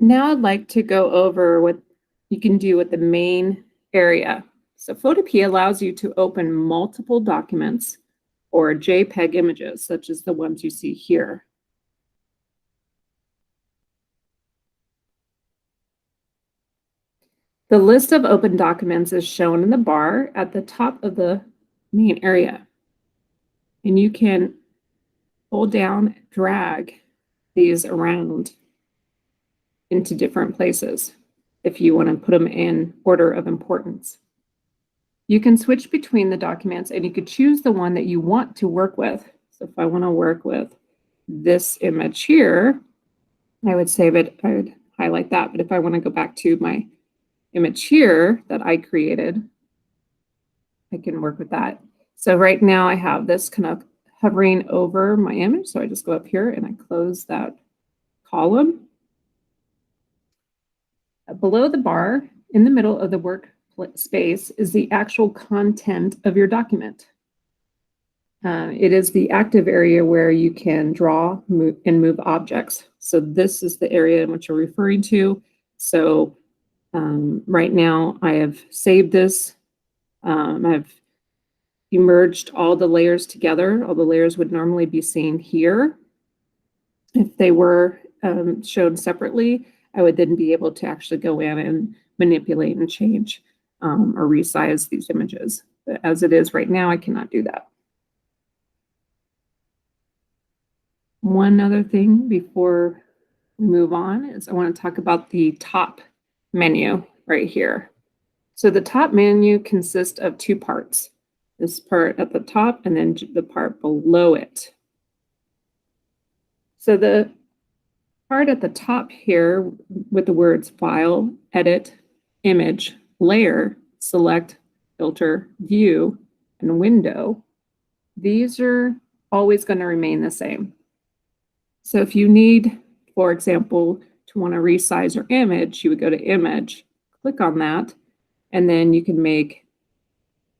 Now I'd like to go over what you can do with the main area. So Photopea allows you to open multiple documents or JPEG images, such as the ones you see here. The list of open documents is shown in the bar at the top of the main area. And you can hold down, drag these around into different places if you want to put them in order of importance. You can switch between the documents and you could choose the one that you want to work with. So if I want to work with this image here, I would save it, I would highlight that. But if I want to go back to my image here that I created, I can work with that. So right now I have this kind of hovering over my image. So I just go up here and I close that column. Below the bar, in the middle of the work space, is the actual content of your document. It is the active area where you can draw and move objects. So this is the area in which you're referring to. So right now I have saved this. I've merged all the layers together. All the layers would normally be seen here. If they were shown separately, I would then be able to actually go in and manipulate and change or resize these images. But as it is right now, I cannot do that. One other thing before we move on is I want to talk about the top menu right here. So the top menu consists of two parts. This part at the top and then the part below it. So the part at the top here with the words File, Edit, Image, Layer, Select, Filter, View, and Window, these are always going to remain the same. So if you need, for example, to want to resize your image, you would go to Image, click on that, and then you can make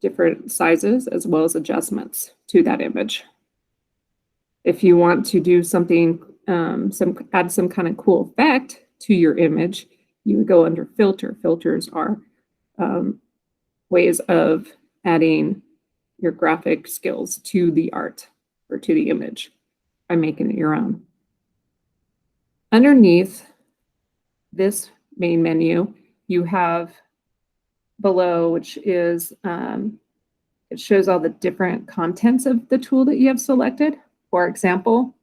different sizes as well as adjustments to that image. If you want to do something, add some kind of cool effect to your image, you would go under Filter. Filters are ways of adding your graphic skills to the art or to the image by making it your own. Underneath this main menu, you have below, which is, it shows all the different contents of the tool that you have selected. For example,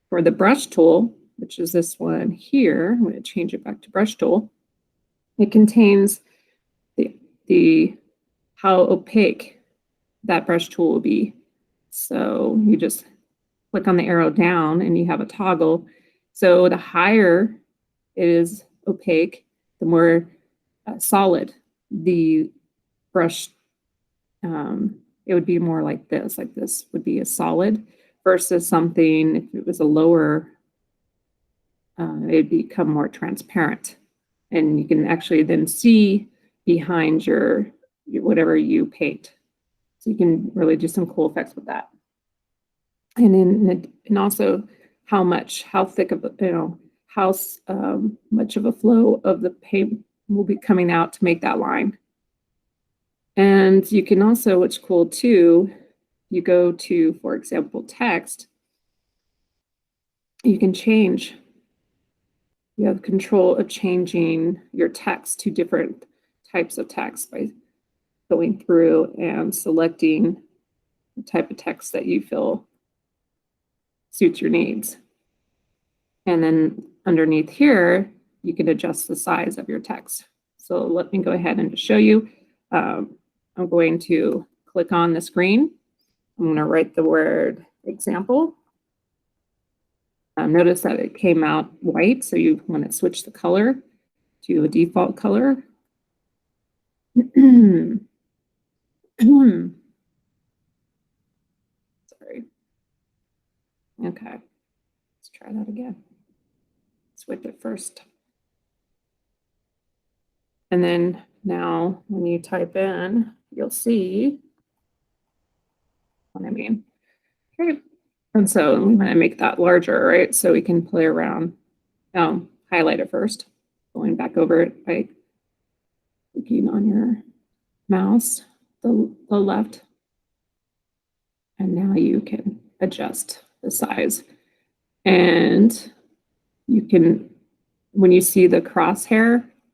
for the brush tool, which is this one here, I'm going to change it back to brush tool. It contains the how opaque that brush tool will be. So you just click on the arrow down and you have a toggle. So the higher it is opaque, the more solid the brush, it would be more like this would be a solid versus something, if it was a lower, it'd become more transparent. And you can actually then see behind your whatever you paint. So you can really do some cool effects with that. And also how thick of, how much of a flow of the paint will be coming out to make that line. And you can also, what's cool too, you go to, for example, text, you can change, you have control of changing your text to different types of text by going through and selecting the type of text that you feel suits your needs. And then underneath here, you can adjust the size of your text. So let me go ahead and just show you. I'm going to click on the screen. I'm going to write the word example. Notice that it came out white, so you want to switch the color to a default color. Sorry. Okay, let's try that again. Switch it first. And then now when you type in, you'll see what I mean. Okay. And so I'm going to make that larger, right? So we can play around, highlight it first. going back over it by clicking on your mouse, the left. And now you can adjust the size. And you can, when you see the crosshair,